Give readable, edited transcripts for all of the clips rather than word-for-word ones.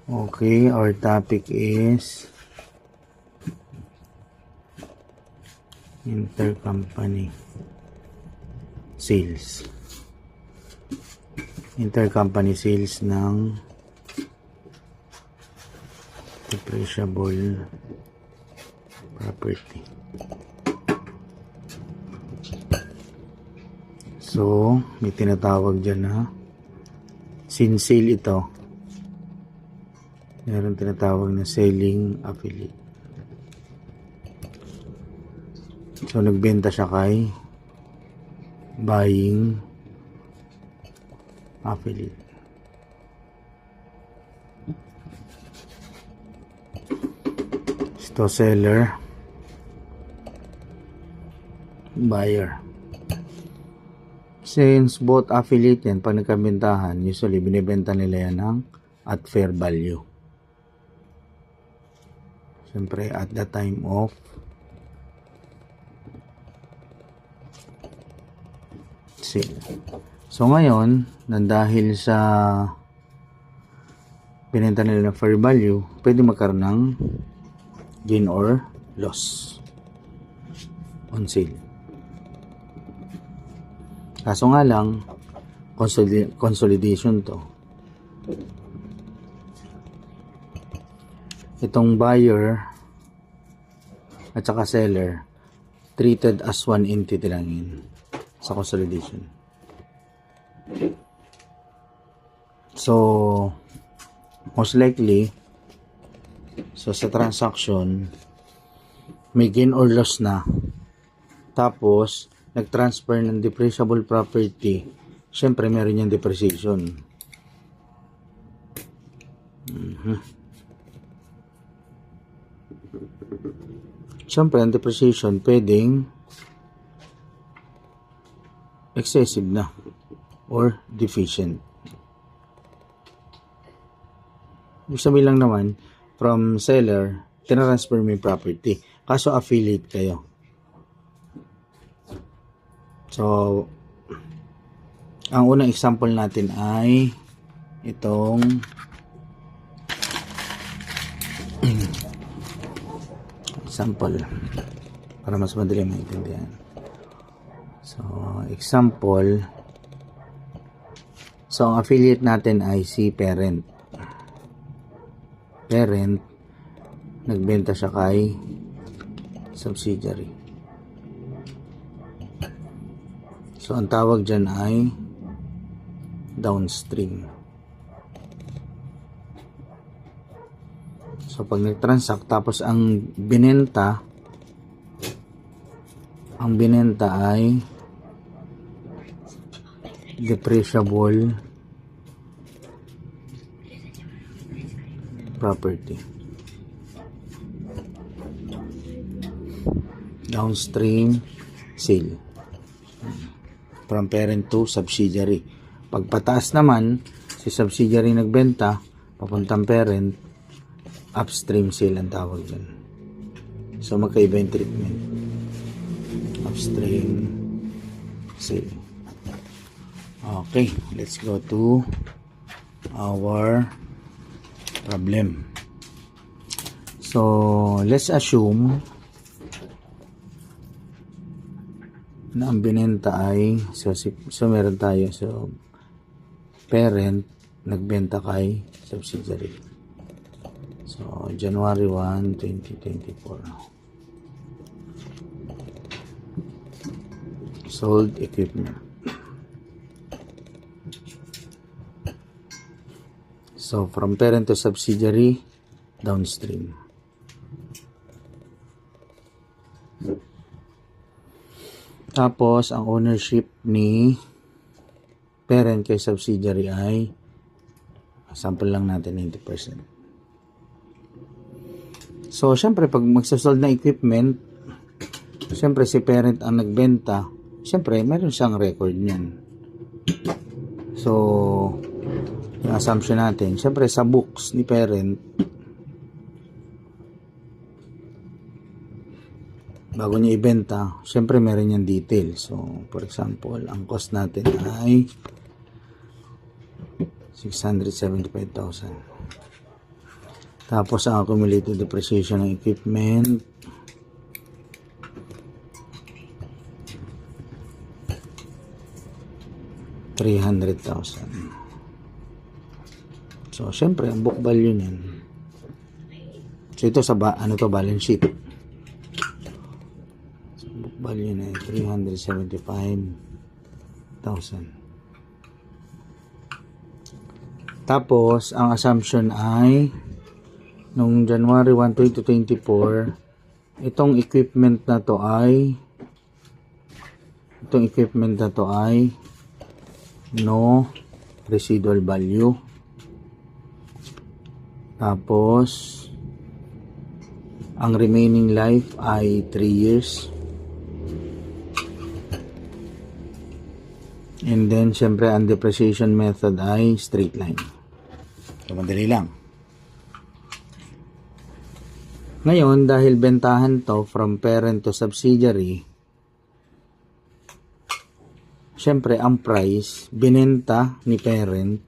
Okay, our topic is intercompany sales. Intercompany sales ng depreciable property. So, may tinatawag dyan na sinsale ito. Meron tinatawag na selling affiliate. So, nagbenta siya kay buying affiliate. Ito seller, buyer. Since both affiliate yan, pag nagkabentahan, usually binibenta nila yan ng at fair value. Siyempre, at the time of sale. So, ngayon, dahil sa binenta nila ng fair value, pwede magkaroon ng gain or loss on sale. Kaso nga lang, consolidation to. Itong buyer at saka seller treated as one entity lang yun sa consolidation. So, most likely, so sa transaction, may gain or loss na. Tapos, nag-transfer ng depreciable property. Siyempre, meron yung depreciation. Siyempre, ang depreciation pwedeng excessive na or deficient. Ibig sabihin lang naman, from seller, tinransfer mo yung property. Kaso affiliate kayo. So, ang unang example natin ay itong example para mas madali maintindihan. So, example, so ang affiliate natin ay si parent. Parent, nagbenta siya kay subsidiary. So, ang tawag dyan ay downstream. So, pag nag-transact, tapos ang binenta ay depreciable property. Downstream sale. From parent to subsidiary. Pagpataas naman, si subsidiary nagbenta, papuntang parent, upstream sale ang tawag dyan. So, magkaiba yung treatment. Upstream sale. Okay, let's go to our problem. So, let's assume na ang binenta ay so meron tayo, so parent nagbenta kay subsidiary. So, January 1, 2024. Sold equipment. So, from parent to subsidiary, downstream. Tapos, ang ownership ni parent kay subsidiary ay, sample lang natin, 90%. So, syempre, pag magsasold na equipment, syempre, si parent ang nagbenta, syempre, meron siyang record niyan. So, yung assumption natin, syempre, sa books ni parent, bago niya ibenta, syempre meron niyang detail. So, for example, ang cost natin ay 675,000. Tapos ang accumulated depreciation ng equipment, $300,000. So, syempre, ang book value niyan. So, ito sa balance sheet. So, book value na 375,000. Tapos, ang assumption ay nung January 1, 2024, itong equipment na to ay no residual value. Tapos, ang remaining life ay 3 years. And then, syempre, ang depreciation method ay straight line. So, madali lang. Ngayon, dahil bentahan to from parent to subsidiary, syempre, ang price, binenta ni parent.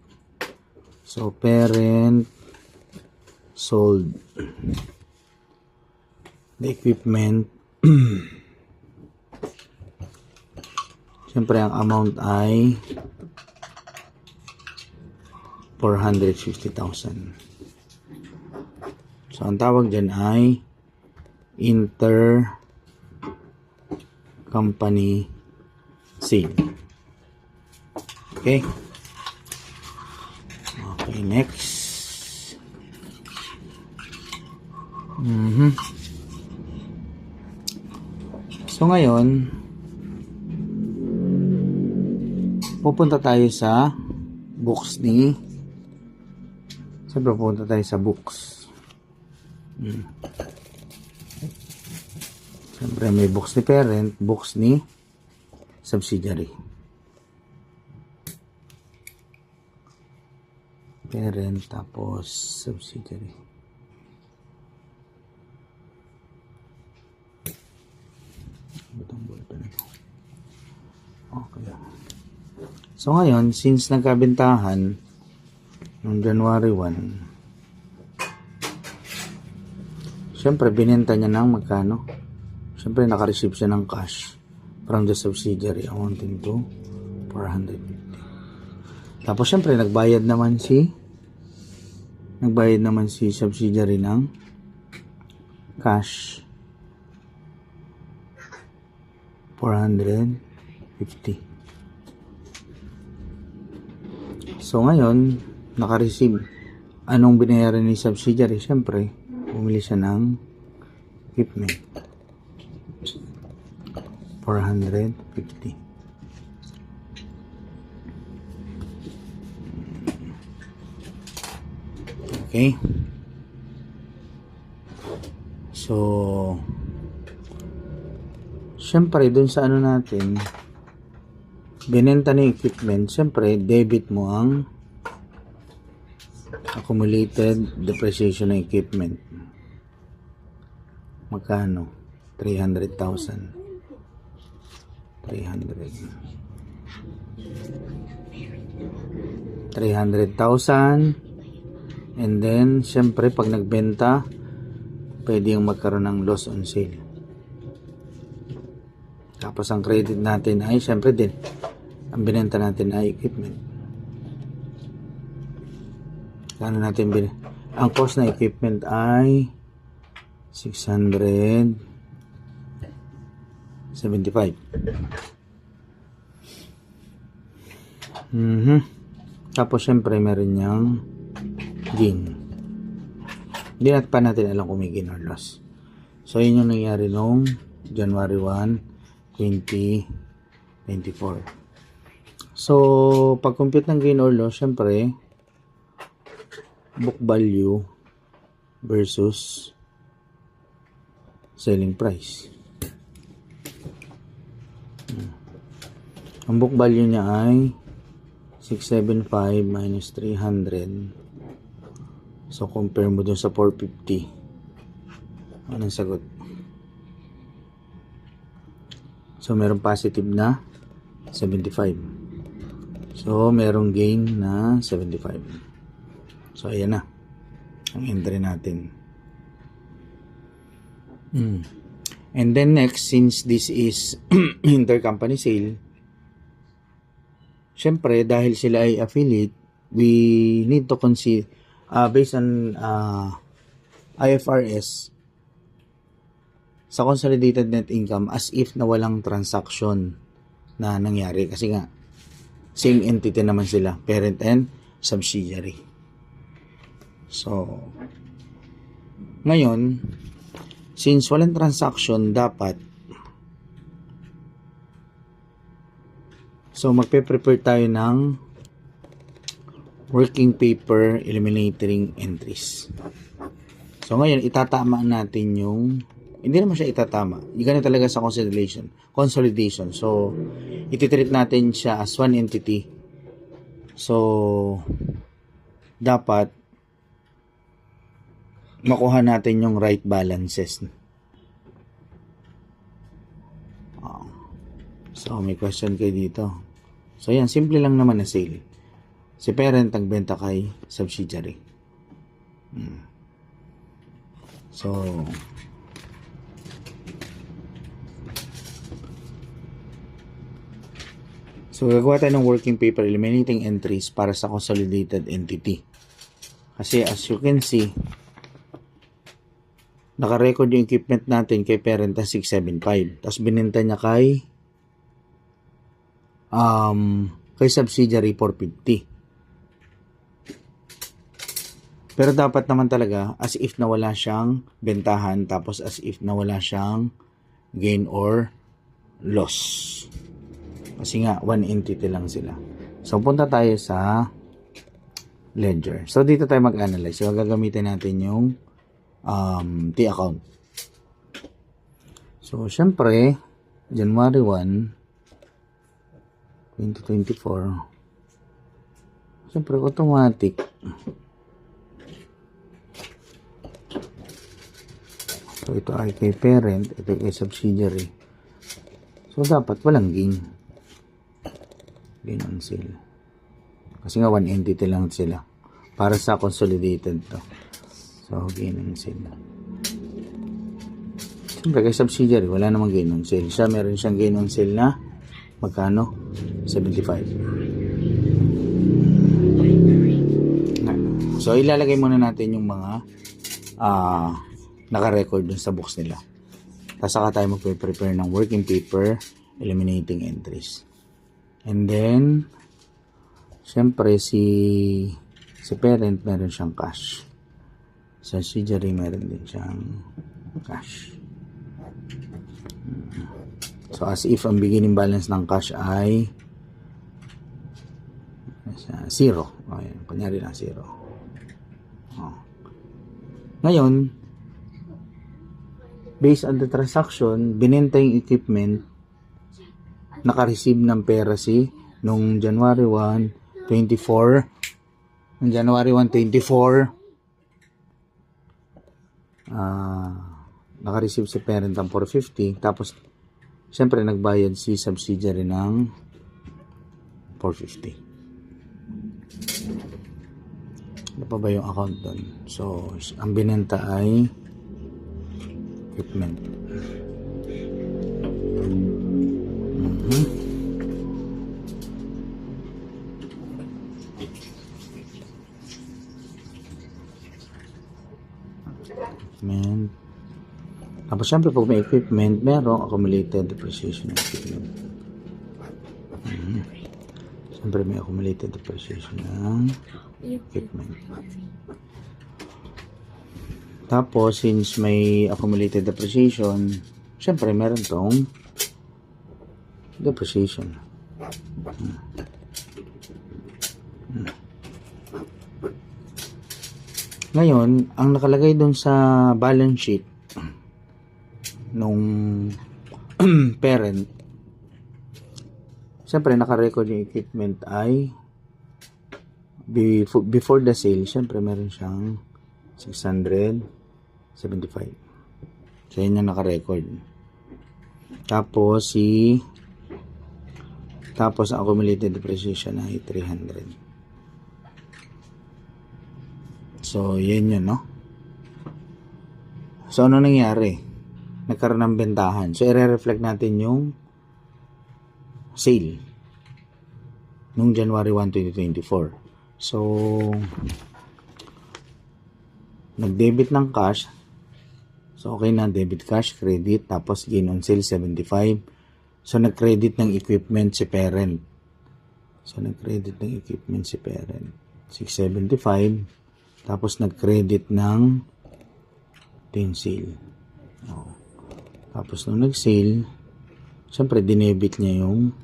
So, parent sold the equipment. Syempre, ang amount ay 450,000. So, ang tawag dyan ay intercompany sale. Okay? Okay, next. So, ngayon, pupunta tayo sa books ni, siyempre pupunta tayo sa books. Siyempre may books ni parent, books ni subsidiary. Parent tapos subsidiary. Okay. So ngayon, since nagkabentahan noong January 1, syempre binenta niya ng magkano? Syempre naka-receive siya ng cash from the subsidiary amounting to 450. Tapos syempre nagbayad naman si subsidiary ng cash 450. So ngayon, naka-receive. Anong binayaran ni subsidiary? Syempre, bumili siya ng equipment. 450. Okay. So, syempre, dun sa ano natin, binenta ng equipment, syempre, debit mo ang accumulated depreciation ng equipment. Magkano? 300,000. 300,000. And then, syempre, pag nagbenta, pwede yung magkaroon ng loss on sale. Tapos, ang credit natin ay, syempre din, ang binenta natin ay equipment. Kano natin ang cost na equipment ay 675. Tapos, syempre, meron niyang gain. Hindi pa natin alam kung may gain or loss. So, yun yung nangyari noong January 1, 2024. So, pag compute ng gain or loss, syempre, book value versus selling price. Ang book value niya ay 675 minus 300. So, compare mo dun sa 450. Anong sagot? So, meron positive na 75. So, merong gain na 75. So, ayan na. ang entry natin. And then next, since this is intercompany sale, syempre dahil sila ay affiliate, we need to consider based on IFRS sa consolidated net income as if na walang transaction na nangyari, kasi nga same entity naman sila, parent and subsidiary. So ngayon, since walang transaction, dapat magpe-prepare tayo ng working paper eliminating entries. So ngayon, itatama natin yung, hindi naman siya itatama, ganun talaga sa consolidation. So ititreat natin siya as one entity. So dapat makuha natin yung right balances. So may question kayo dito. So yan, simple lang naman na sale. Si parent nagbenta kay subsidiary. So gagawa tayo ng working paper eliminating entries para sa consolidated entity. Kasi as you can see, naka-record yung equipment natin kay parent na 675. Tapos binenta niya kay subsidiary 450. Pero dapat naman talaga as if na wala siyang bentahan, tapos as if na wala siyang gain or loss. Kasi nga one entity lang sila. So punta tayo sa ledger. So dito tayo mag-analyze. So gagamitin natin yung T account. So syempre January 1 2024, syempre automatic so ito ay kay parent, ito ay subsidiary, so dapat walang gain on sale kasi nga one entity lang sila para sa consolidated to. So gain on sale, syempre kay subsidiary wala namang gain on sale, siya meron siyang gain on sale na magkano? 75. So ilalagay muna natin yung mga naka-record dun sa books nila. Tapos saka tayo magpe-prepare ng working paper eliminating entries. And then syempre si parent meron siyang cash. Subsidiary meron din siyang cash. So as if ang beginning balance ng cash ay 0. Okay, kunyari lang 0. Ngayon, based on the transaction, binenta yung equipment, naka-receive ng pera nung January 1, 24. Nung January 1, 24, naka-receive si parent ng 450, tapos siyempre nagbayad si subsidiary ng 450. Ano pa ba yung account doon? So ang binenta ay equipment. Equipment. Tapos syempre pag may equipment, merong accumulated depreciation ng equipment. Syempre may accumulated depreciation ng equipment. Tapos since may accumulated depreciation, syempre meron tong depreciation. Ngayon, ang nakalagay doon sa balance sheet nung parent, siyempre naka-record yung equipment ay before the sale, siyempre meron siyang 675. So yun yung naka-record. Tapos ang accumulated depreciation ay 300. So, yun yun, no? So, ano nangyari? Nagkaroon ng bentahan. So, i-reflect natin yung sale nung January 1, 2024. So, nag-debit ng cash. So, okay na. Debit cash, credit. Tapos, gain on sale, 75. So, nag-credit ng equipment si parent. So, nag-credit ng equipment si parent. 675. Tapos, nag-credit ng 10 sale. Oh. Tapos, nung nag-sale, syempre, dinebit niya yung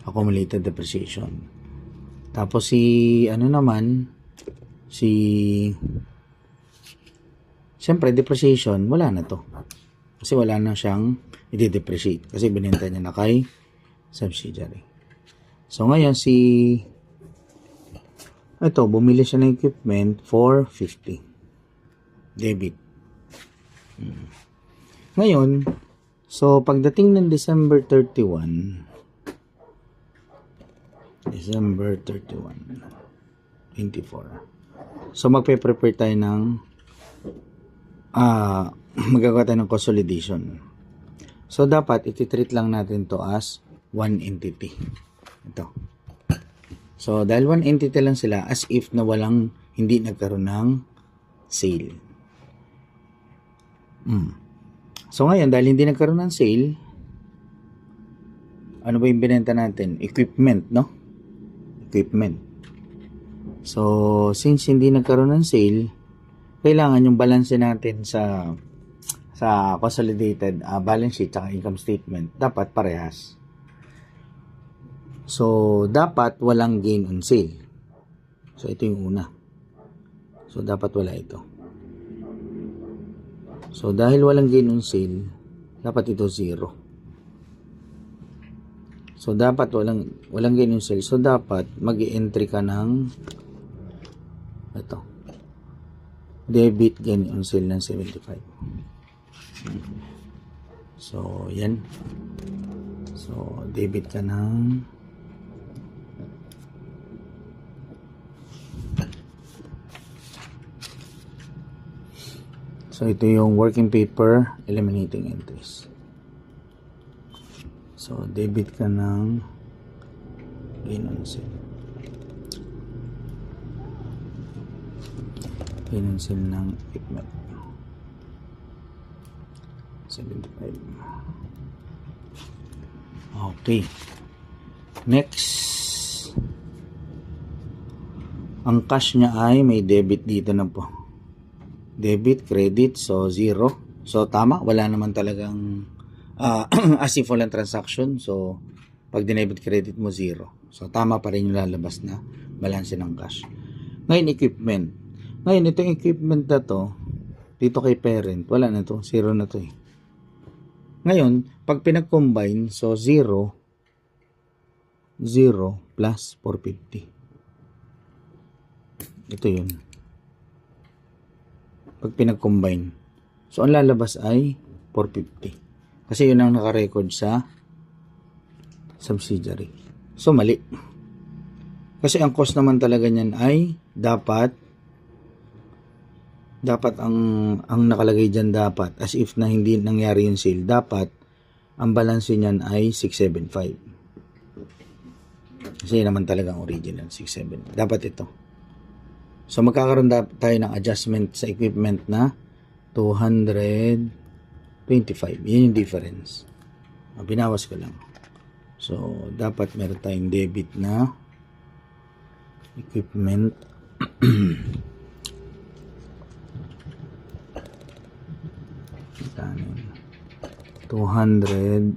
accumulated depreciation. Tapos, syempre, depreciation, wala na to. Kasi wala na siyang i-depreciate. Kasi binenta niya na kay subsidiary. So, ngayon, bumili siya ng equipment for 50. Debit. Ngayon, so, pagdating ng December 31, 24. So, magpe-prepare tayo ng magagawa tayo ng consolidation. So, dapat iti-treat lang natin to as one entity. Ito. So, dahil one entity lang sila, as if na hindi nagkaroon ng sale. So, ngayon, dahil hindi nagkaroon ng sale, ano ba yung binenta natin? Equipment, no? Equipment. So, since hindi nagkaroon ng sale, kailangan yung balance natin sa consolidated balance sheet at income statement dapat parehas. So, dapat walang gain on sale. So, ito yung una. So, dapat wala ito. So, dahil walang gain on sale, dapat ito 0. So, dapat walang gain on sale. So, dapat mag-i-entry ka ng ito. Debit gain on sale ng 75. So, yan. So, debit ka ng so, ito yung working paper eliminating entries. So, debit ka ng gain on sale. Gain on sale ng equipment. 75. Okay. Next. Ang cash niya ay may debit dito na po. Debit, credit, so 0. So, tama. Wala naman talagang as if walang transaction. So, pag dinebit credit mo, 0. So, tama pa rin yung lalabas na balance ng cash. Ngayon, equipment. Ngayon, itong equipment na to, dito kay parent, wala na to. 0 na to eh. Ngayon, pag pinag-combine, so 0 plus 450. Ito yun. Pag pinag-combine. So, ang lalabas ay 450. Kasi yun ang nakarecord sa subsidiary. So, mali. Kasi ang cost naman talaga niyan ay dapat ang nakalagay dyan dapat, as if na hindi nangyari yung sale, dapat ang balance niyan ay 675. Kasi naman talagang original, 67. Dapat ito. So, magkakaroon tayo ng adjustment sa equipment na 225. Yan yung difference. Binawas ko lang. So, dapat meron tayong debit na equipment. 225.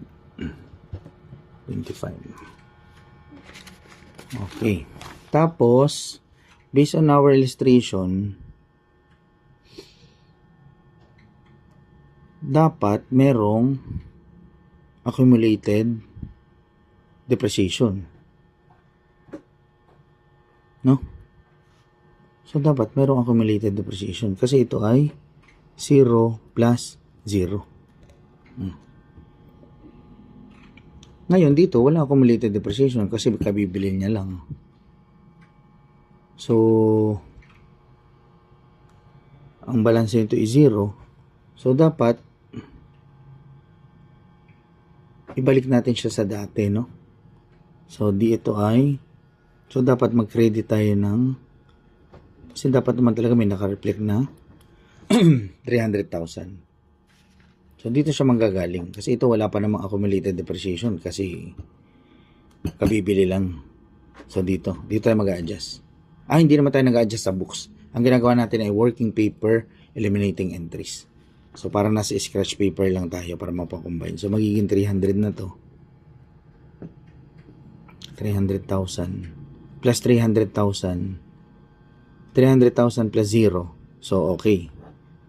Okay. Tapos, based on our illustration, dapat merong accumulated depreciation. No? So, dapat merong accumulated depreciation kasi ito ay 0 plus 0. Ngayon, dito, wala accumulated depreciation kasi kabibili niya lang. So, ang balance nito is 0. So, dapat ibalik natin siya sa dati, no? So, so, dapat mag-credit tayo kasi dapat naman talaga may naka-reflect na 300,000. So, dito siya manggagaling. Kasi ito wala pa namang accumulated depreciation kasi kabibili lang. So, dito tayo mag-a-adjust. Hindi naman tayo nag-a-adjust sa books. Ang ginagawa natin ay working paper eliminating entries. So, parang nasa scratch paper lang tayo para mapakombine. So, magiging 300 na to. 300,000 plus 300,000. 300,000 plus 0. So, okay.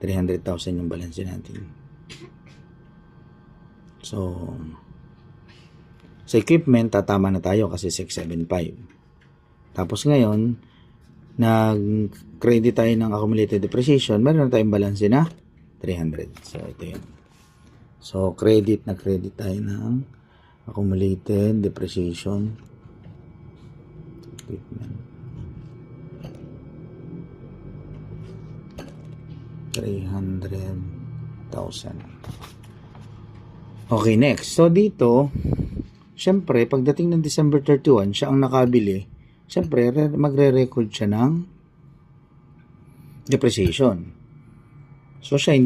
300,000 yung balance natin. So, sa equipment, tatama na tayo kasi 675. Tapos ngayon, nag-credit tayo ng accumulated depreciation, meron na tayong balance na 300. So, ito yun. So, nag-credit tayo ng accumulated depreciation. Equipment. 300,000. Okay, next. So, dito, syempre, pagdating ng December 31, siya ang nakabili. Syempre, magre-record siya ng depreciation. So, siya,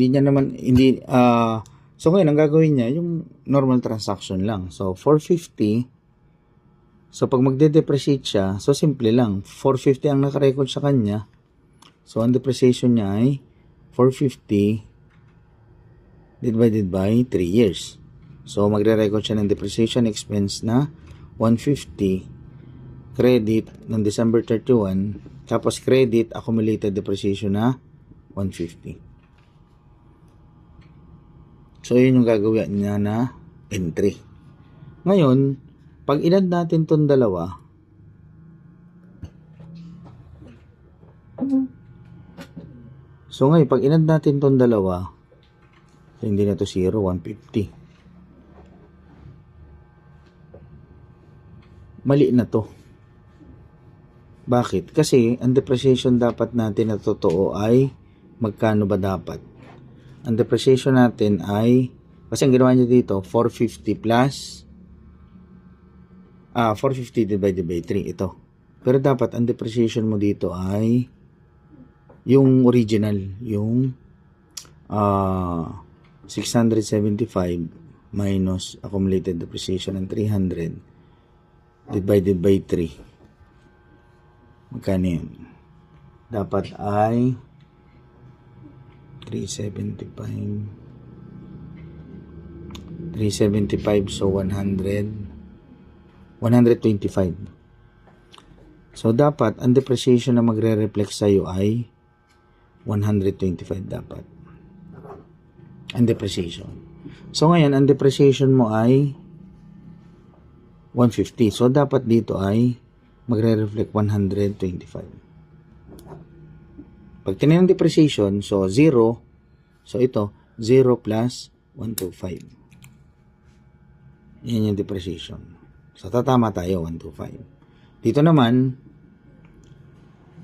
so, ngayon, ang gagawin niya, yung normal transaction lang. So, 450. So, pag magde-depreciate siya, so, simple lang. 450 ang nakarecord sa kanya. So, ang depreciation niya ay 450 divided by 3 years. So, magre-record siya ng depreciation expense na 150 credit ng December 31 tapos credit accumulated depreciation na 150. So, yun yung gagawin niya na entry. Ngayon, pag inad natin itong dalawa, so ngayon, pag inad natin itong dalawa, so hindi na to 0, 150. Mali na to. Bakit? Kasi, ang depreciation dapat natin na totoo ay, magkano ba dapat? Ang depreciation natin ay, kasi ang ginawa niya dito, 450 plus, 450 divided by 3, ito. Pero dapat, ang depreciation mo dito ay, yung original, yung 675 minus accumulated depreciation ng 300 divided by 3. Magkano yun? Dapat ay 375 so 125. So dapat ang depreciation na magre-reflect sa iyo ay 125 dapat. Ang depreciation. So ngayon ang depreciation mo ay 150. So dapat dito ay magre-reflect 125. Pag tinanong depreciation, so 0, so ito 0 plus 125. Yan yung depreciation. So tatama tayo 125. Dito naman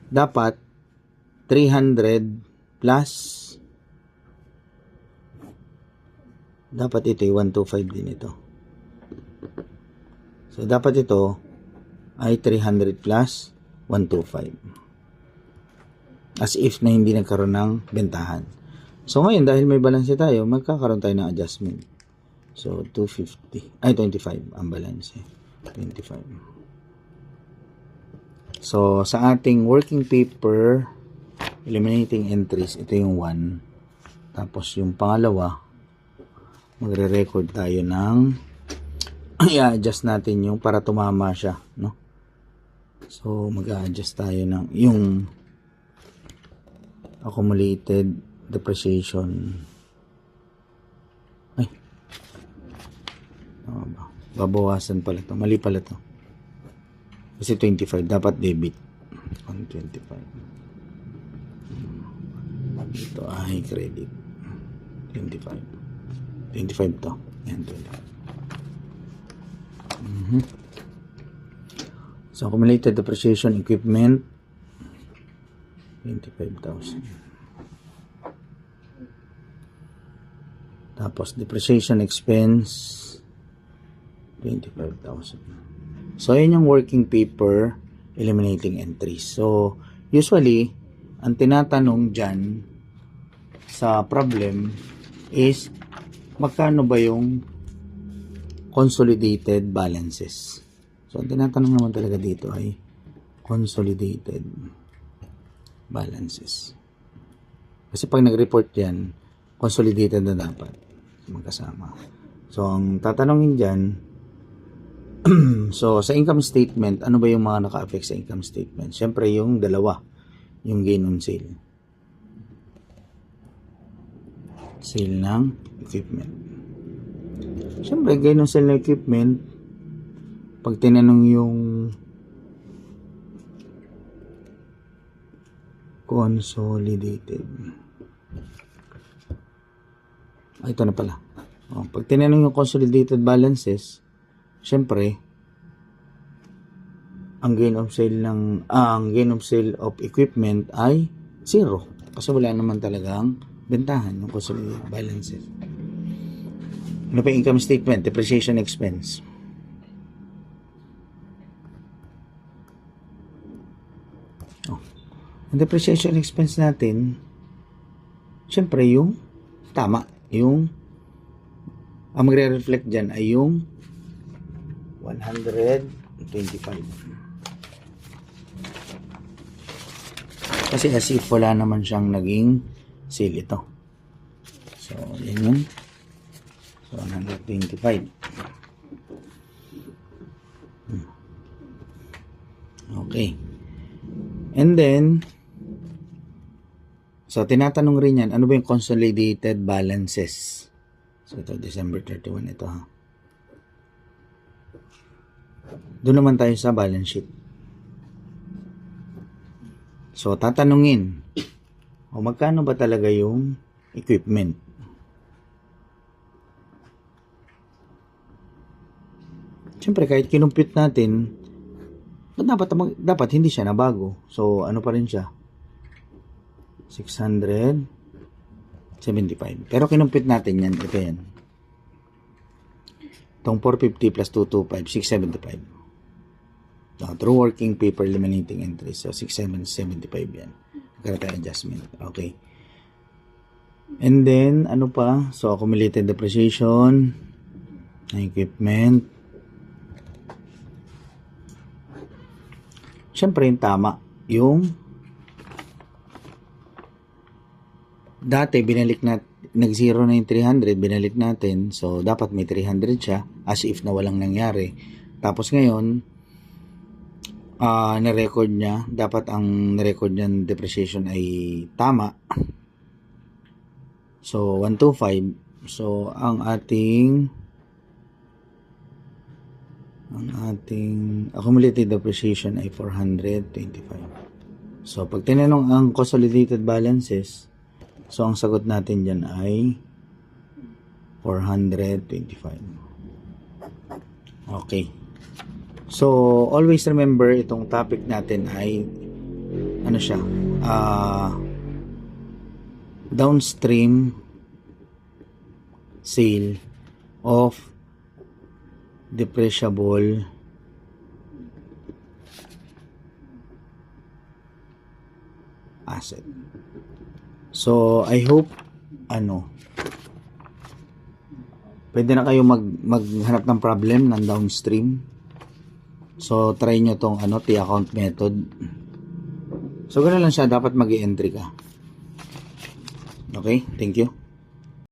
dapat 300 plus, dapat ito ay 125 din ito. So, dapat ito ay 300 plus 125. As if na hindi nagkaroon ng bentahan. So, ngayon, dahil may balance tayo, magkakaroon tayo ng adjustment. So, 250. Ay, 25 ang balance. 25. So, sa ating working paper, eliminating entries, ito yung 1. Tapos, yung pangalawa, magre-record tayo ng i-adjust natin yung para tumama siya, no? So, mag-a-adjust tayo ng yung accumulated depreciation. Ay. Babawasan pala to. Mali pala to. Kasi 25. Dapat debit. 125. Ito ay credit. 25. 25 to. Yan, 25. So, accumulated depreciation equipment 25,000. Tapos, depreciation expense, 25,000. So, yun yung working paper, eliminating entries. So, usually, ang tinatanong dyan sa problem is, magkano ba yung consolidated balances? So, ang tinatanong naman talaga dito ay consolidated balances. Kasi pag nag-report yan, consolidated na dapat magkasama. So, ang tatanungin dyan, so, sa income statement, ano ba yung mga naka-affect sa income statement? Siyempre, yung dalawa, yung gain on sale. Sale ng equipment. Siyempre, gain on sale ng equipment, pag tinanong yung consolidated. Ito na pala. Pag tinanong yung consolidated balances, syempre, ang gain of sale of equipment ay 0. Kasi wala naman talagang bentahan yung consolidated balances. Ano pa yung income statement? Depreciation expense. Ang depreciation expense natin, syempre yung tama, yung ang magre-reflect dyan ay yung 125. Kasi as if wala naman siyang naging sale ito. So, yan yun. So, 125. Okay. And then, so, tinatanong rin yan, ano ba yung consolidated balances? So, ito, December 31, ito ha. Doon naman tayo sa balance sheet. So, tatanungin, magkano ba talaga yung equipment? Siyempre, kahit kinumpute natin, dapat hindi siya nabago. So, ano pa rin siya? 675. Pero kinumpit natin yan. Ito yan. Itong 450 plus 225, 675. So, through working paper eliminating entries. So, 6775 yan. Nagkaroon adjustment. Okay. And then, ano pa? So, accumulated depreciation ng equipment. Siyempre, yung tama. Yung dati, binalik na, nag-zero na yung 300, binalik natin. So, dapat may 300 siya, as if na walang nangyari. Tapos ngayon, na-record niya, dapat ang na-record niya depreciation ay tama. So, 125. So, ang ating accumulated depreciation ay 425. So, pag tinanong ang consolidated balances, so, ang sagot natin dyan ay 425. Okay. So, always remember, itong topic natin ay, ano siya, downstream sale of depreciable asset. So, I hope, pwede na kayo maghanap ng problem ng downstream. So, try nyo tong T-account method. So, ganoon lang siya. Dapat mag-i-entry ka. Okay? Thank you.